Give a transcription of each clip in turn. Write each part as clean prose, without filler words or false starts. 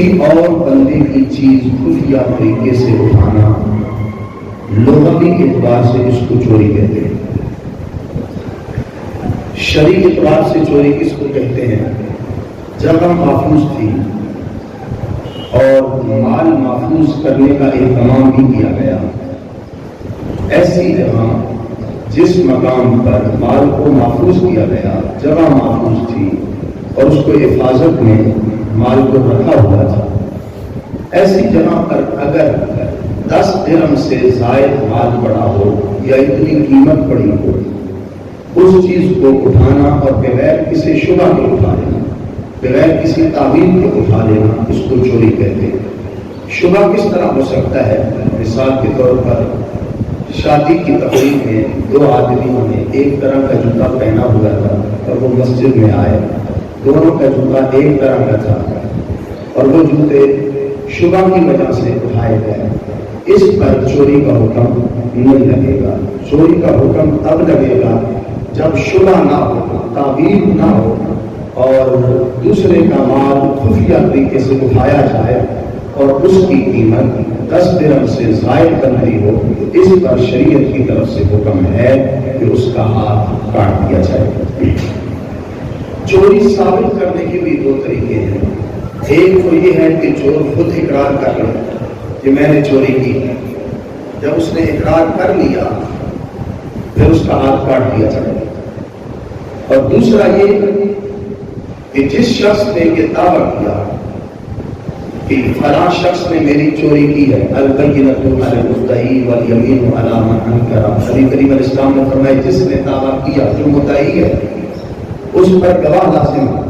کسی اور بندے کی چیز خفیہ طریقے سے اٹھانا لغوی اعتبار سے اس کو چوری کہتے ہیں۔ شرعی اعتبار سے چوری کس کو کہتے ہیں؟ جگہ محفوظ تھی اور مال محفوظ کرنے کا اہتمام بھی کیا گیا، ایسی جگہ جس مقام پر مال کو محفوظ کیا گیا جگہ محفوظ تھی اور اس کو حفاظت میں مال کو رکھا ہوا تھا، ایسی جگہ پر اگر 10 درہم سے زائد مال پڑا ہو یا اتنی قیمت پڑی ہو، اس چیز کو اٹھانا اور بغیر کسی شبہ کے اٹھا لینا، بغیر کسی تعویل کے اٹھا لینا، اس کو چوری کہتے ہیں۔ شبہ کس طرح ہو سکتا ہے؟ مثال کے طور پر شادی کی تقریب میں 2 آدمیوں نے ایک طرح کا جوتا پہنا ہوا تھا اور وہ مسجد میں آئے، دونوں کا جوتا ایک طرح کا تھا اور وہ جوتے شبہ کی وجہ سے اٹھائے گئے، اس پر چوری کا حکم نہیں لگے گا۔ چوری کا حکم تب لگے گا جب شبہ نہ ہو، تعویل نہ ہو اور دوسرے کا مال خفیہ طریقے سے اٹھایا جائے اور اس کی قیمت 10 درہم سے زائد بن رہی ہو، اس پر شریعت کی طرف سے حکم ہے کہ اس کا ہاتھ کاٹ دیا جائے۔ چوری ثابت کرنے کے بھی 2 طریقے ہیں۔ ایک تو یہ ہے کہ چور خود اقرار کر لے کہ میں نے چوری کی، جب اس نے اقرار کر لیا پھر اس کا ہاتھ کاٹ دیا جائے۔ اور دوسرا یہ کہ جس شخص نے یہ دعویٰ کیا کہ فلاں شخص نے میری چوری کی ہے، البینۃ علی المدعی والیمین علی من انکر، نبی کریم علیہ السلام نے فرمایا جس نے دعویٰ کیا، جو مدعی ہے اس پر گواہ لازم ہے،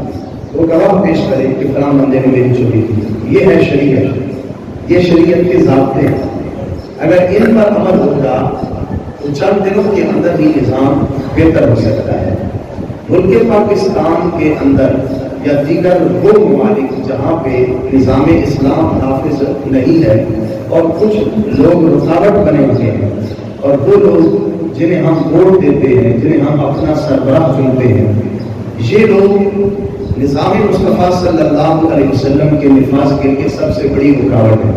وہ گواہ پیش کرے کہ فلاں بندے نے میری چوری کی۔ یہ ہے شریعت، یہ شریعت کے ضابطے ہیں۔ اگر ان پر عمل ہوگا تو چند دنوں کے اندر ہی نظام بہتر ہو سکتا ہے۔ ملک پاکستان کے اندر یا دیگر وہ ممالک جہاں پہ نظام اسلام نافذ نہیں ہے اور کچھ لوگ رکاوٹ بنے ہوئے ہیں، اور وہ لوگ جنہیں ہم ووٹ دیتے ہیں، جنہیں ہم اپنا سربراہ چنتے ہیں، یہ لوگ نظام مصطفیٰ صلی اللہ علیہ وسلم کے نفاذ کے لیے سب سے بڑی رکاوٹ ہے۔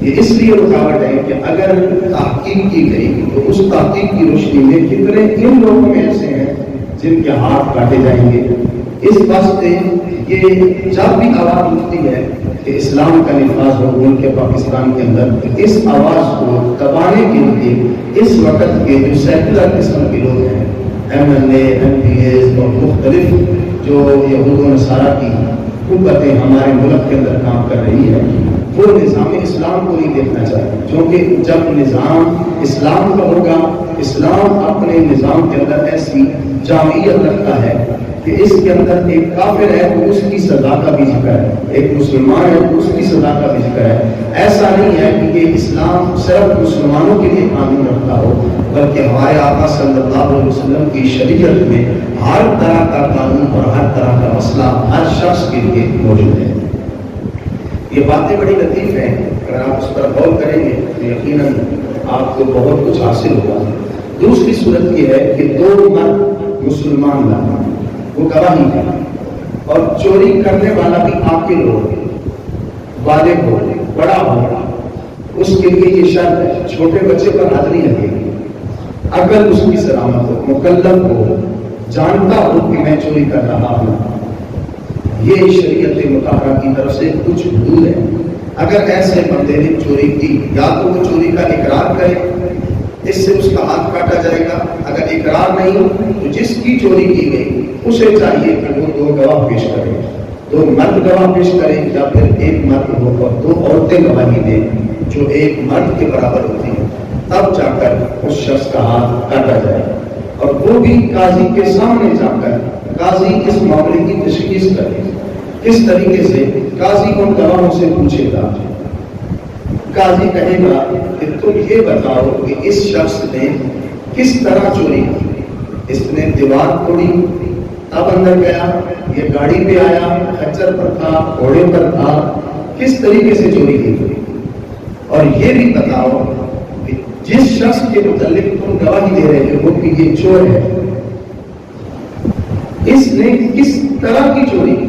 یہ اس لیے رکاوٹ ہے کہ اگر تحقیق کی گئی تو اس تحقیق کی روشنی میں کتنے ان لوگوں میں ایسے ہیں جن کے ہاتھ کاٹے جائیں گے۔ اس واسطے یہ جب بھی آواز اٹھتی ہے کہ اسلام کا نفاذ ہو ملک پاکستان کے اندر، اس آواز کو دبانے کے لیے اس وقت کے جو سیکولر قسم کے لوگ ہیں، MLA MPs اور مختلف جو یہود و نصارہ کی قوتیں ہمارے ملک کے اندر کام کر رہی ہے، وہ نظام اسلام کو نہیں دیکھنا چاہتے، کیونکہ جب نظام اسلام کا ہوگا، اسلام اپنے نظام کے اندر ایسی جامعیت رکھتا ہے کہ اس کے اندر ایک کافر ہے تو اس کی سزا کا بھی ذکر ہے، ایک مسلمان ہے تو اس کی سزا کا بھی ذکر ہے۔ ایسا نہیں ہے کہ یہ اسلام صرف مسلمانوں کے لیے قانون رکھتا ہو، بلکہ ہمارے آقا صلی اللہ علیہ وسلم کی شریعت میں ہر طرح کا قانون اور ہر طرح کا مسئلہ ہر شخص کے لیے موجود ہے۔ یہ باتیں بڑی لطیف ہیں، اگر آپ اس پر غور کریں گے تو یقیناً آپ کو بہت کچھ حاصل ہوگا۔ دوسری صورت یہ ہے کہ 2 مرد مسلمان لانا، وہ گواہی ہے، اور چوری کرنے والا بھی عاقل ہو، بالغ ہو، بڑا ہو، اس کے لیے یہ شرط ہے، چھوٹے بچے پر حد نہیں لگے گی، عقل اس کی سلامت ہو، مکلف ہو، جانتا ہو کہ میں چوری کر رہا ہوں۔ یہ شریعت مطہرہ کی طرف سے کچھ حدود ہے۔ اگر ایسے بندے نے چوری کی، یا تو وہ چوری کا اقرار کرے، اس سے اس کا ہاتھ کاٹا جائے گا، اگر اقرار نہیں تو جس کی چوری کی گئی اسے چاہیے کہ وہ 2 گواہ پیش کریں، 2 مرد گواہ پیش کریں یا پھر 1 مرد ہو اور 2 عورتیں گواہی دیں جو 1 مرد کے برابر ہوتی ہیں، تب جا کر اس شخص کا ہاتھ کاٹا جائے، اور وہ بھی قاضی کے سامنے جا کر قاضی اس معاملے کی تشخیص کرے۔ کس طریقے سے؟ قاضی ان گواہوں سے پوچھے گا، قاضی کہے گا کہ تم یہ بتاؤ کہ اس شخص نے کس طرح چوری کی، اس نے دیوار توڑی تب اندر گیا، یہ گاڑی پہ آیا، خچر پر تھا، گھوڑے پر تھا، کس طریقے سے چوری کی، اور یہ بھی بتاؤ کہ جس شخص کے متعلق تم گواہی دے رہے ہو کہ یہ چور ہے، اس نے کس طرح کی چوری کی،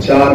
4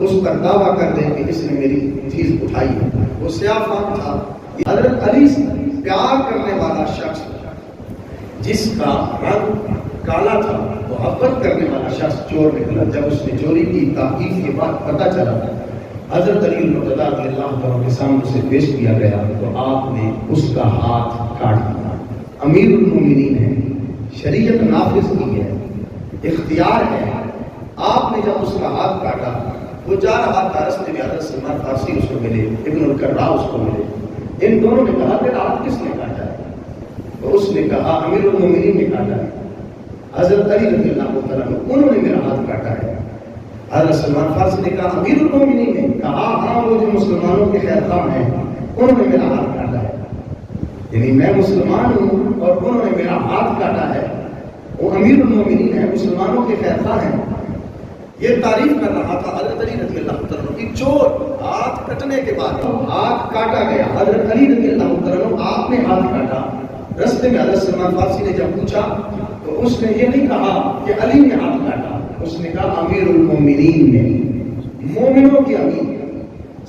اس پر دعویٰ کر دیں کہ اس نے میری چیز اٹھائی ہے۔ وہ سیاہ فام تھا، حضرت علی سے پیار کرنے والا شخص جس کا رنگ کالا تھا، محبت کرنے والا شخص چور نکلا۔ جب اس نے چوری کی، تحقیق کے بعد پتہ چلا حضرت علی المرتضیٰ رضی اللہ عنہ کے سامنے اسے پیش کیا گیا تو آپ نے اس کا ہاتھ کاٹ دیا۔ امیر المومنین ہے، شریعت نافذ کی ہے، اختیار ہے۔ آپ نے جب اس کا ہاتھ کاٹا، وہ جا رہا تھا، راستے میں حضرت سلمان فارسی اس کو ملے، ابن القرا اس کو ملے۔ ان دونوں نے کہا کہ ہاتھ کس نے کاٹا ہے؟ تو اس نے کہا امیر المومنین نے کاٹا ہے، حضرت علی رضی اللہ عنہ، انہوں نے میرا ہاتھ کاٹا ہے۔ حضرت سلمان فارسی نے کہا امیر المومنین نے کہا ہاں، وہ جو مسلمانوں کے خیر خواہ ہیں انہوں نے میرا ہاتھ کاٹا ہے، یعنی میں مسلمان ہوں اور انہوں نے میرا ہاتھ کاٹا ہے۔ وہ امیر المومنین ہیں، مسلمانوں کے خیر خواہ ہیں۔ یہ تعریف کر رہا تھا حضرت علی رضی اللہ عنہ کی۔ چور ہاتھ کٹنے کے بعد ہاتھ کاٹا گیا، حضرت علی رضی اللہ عنہ آپ نے ہاتھ کاٹا۔ رستے میں حضرت سلمان فارسی نے جب پوچھا تو اس نے یہ نہیں کہا کہ علی نے ہاتھ کاٹا، اس نے کہا امیر المومنین نے، مومنوں کے امیر۔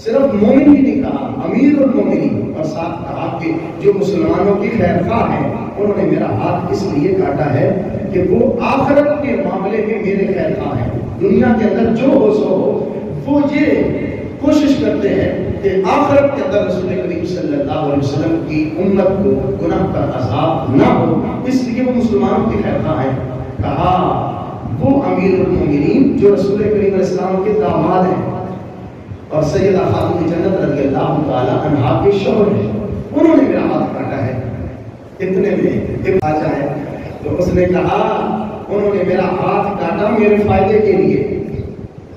صرف مومن ہی نہیں کہا، امیر المومنین، اور ساتھ کہا کہ جو مسلمانوں کی خیر خواہ ہیں انہوں نے میرا ہاتھ اس لیے کاٹا ہے کہ وہ آخرت کے معاملے میں میرے خیر خواہ ہیں۔ دنیا کے اندر جو ہو سو ہو، وہ یہ کوشش کرتے ہیں کہ آخرت کے اندر رسول کریم صلی اللہ علیہ وسلم کی امت کو گناہ کا عذاب نہ ہو، اس لیے وہ مسلمانوں کے خیر خواہ ہیں۔ کہا وہ امیر المومنین جو رسول کریم علیہ السلام کے داماد ہیں اور سیدہ خاتون جنت رضی اللہ تعالی عنہا کے شوہر ہیں، انہوں نے میرا ہاتھ کاٹا ہے۔ اتنے میں ایک آجا ہے تو اس نے کہا انہوں نے میرا ہاتھ کاٹا میرے فائدے کے لیے،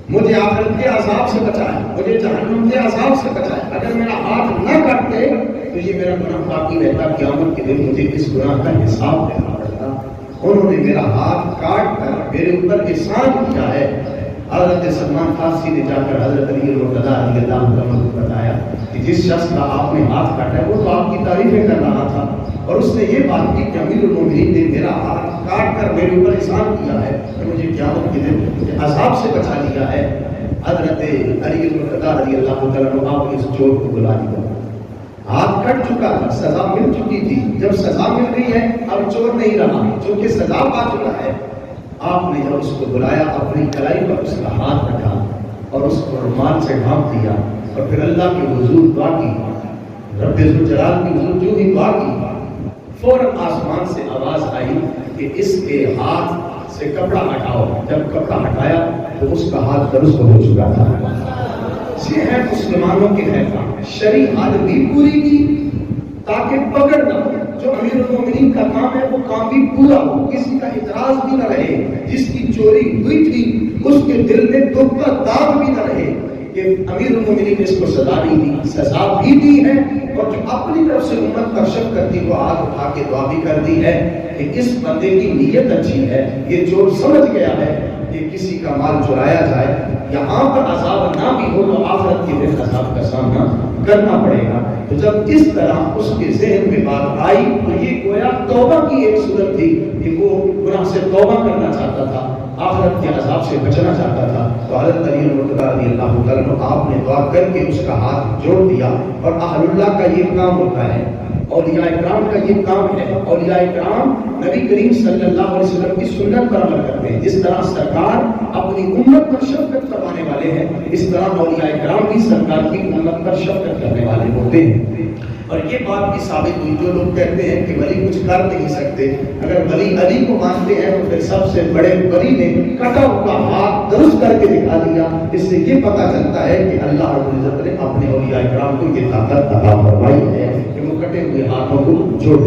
مجھے آخرت کے عذاب سے بچائے، مجھے جہنم کے عذاب سے بچائے۔ اگر میرا ہاتھ نہ کاٹتے تو یہ میرا گناہ باقی رہتا، قیامت کے دن مجھے اس گناہ کا حساب دینا پڑتا۔ انہوں نے میرا ہاتھ کاٹ کر میرے اوپر احسان کیا ہے۔ حضرت سلمان فارسی نے جا کر حضرت علی المرتضیٰ رضی اللہ عنہ کو بتایا کہ جس شخص کا آپ نے ہاتھ کاٹا ہے وہ تو آپ کی تعریفیں کر رہا تھا، اور اس نے یہ بات کی کہ امیر المومنین نے میرا ہاتھ کاٹ کر میرے اوپر احسان کیا ہے کہ مجھے قیامت کے دن عذاب سے بچا لیا ہے۔ حضرت علی المرتضیٰ رضی اللہ عنہ آپ نے اس چور کو بلا دیا، ہاتھ کٹ چکا تھا، سزا مل چکی تھی۔ جب سزا مل رہی ہے اب چور نہیں رہا، چونکہ سزا پا چکا ہے۔ آپ نے جب اس کو بلایا، اپنی کلائی پر اس کا ہاتھ رکھا اور اس کو رومال سے ڈھانپ دیا، اور پھر اللہ کے حضور دعا کی، رب ذوالجلال کی حضور جو ہی دعا کی، فوراً آسمان سے آواز آئی کہ اس کے ہاتھ سے کپڑا ہٹاؤ۔ جب کپڑا ہٹایا تو اس کا ہاتھ درست ہو چکا تھا۔ یہ ہے مسلمانوں کے خیر، شریعت بھی پوری کی تاکہ پکڑ نہ ہو۔ جو امیر المومنین کا کام ہے وہ کام بھی پورا ہو، کسی کا اعتراض بھی نہ رہے۔ جس کی چوری ہوئی تھی اس کے دل میں دکھ کا داغ بھی نہ رہے کہ امیر المومنین نے اس کو سزا نہیں دی، سزا بھی دی ہے، اور جو اپنی طرف سے امت پر شفقت کی وہ ہاتھ اٹھا کے دعا بھی کر دی ہے کہ اس بندے کی نیت اچھی ہے، یہ چور سمجھ گیا ہے کہ کسی کا مال چرایا جائے، یہاں پر عذاب نہ بھی ہو تو آخرت کے دن عذاب کا سامنا کرنا پڑے گا۔ تو جب اس طرح اس کے ذہن میں بات آئی تو یہ گویا توبہ کی ایک صورت تھی کہ وہ گناہ سے توبہ کرنا چاہتا تھا، آخرت کے عذاب سے بچنا چاہتا تھا۔ تو حضرت علی المرتضیٰ رضی اللہ عنہ آپ نے دعا کر کے اس کا ہاتھ جوڑ دیا۔ اور اہل اللہ کا یہ کام ہوتا ہے، اولیاء کرام کا یہ کام ہے۔ اولیاء کرام نبی کریم صلی اللہ علیہ وسلم کی سنت پر عمل کرتے ہیں۔ جس طرح سرکار اپنی امت پر شفقت فرمانے والے ہیں، اس طرح اولیاء کرام بھی سرکار کی امت پر شفقت کرنے والے ہوتے ہیں۔ اور یہ بات بھی ثابت ہوئی، جو لوگ کہتے ہیں کہ ولی کچھ کر نہیں سکتے، اگر ولی علی کو مانتے ہیں تو پھر سب سے بڑے ولی نے کٹا ہوا ہاتھ درست کر کے دکھا دیا۔ اس سے یہ پتہ چلتا ہے کہ اللہ رب العزت نے اپنے اولیاء کرام کو یہ طاقت عطا فرمائی ہے کہ وہ کٹے ہوئے ہاتھوں کو جوڑ دے۔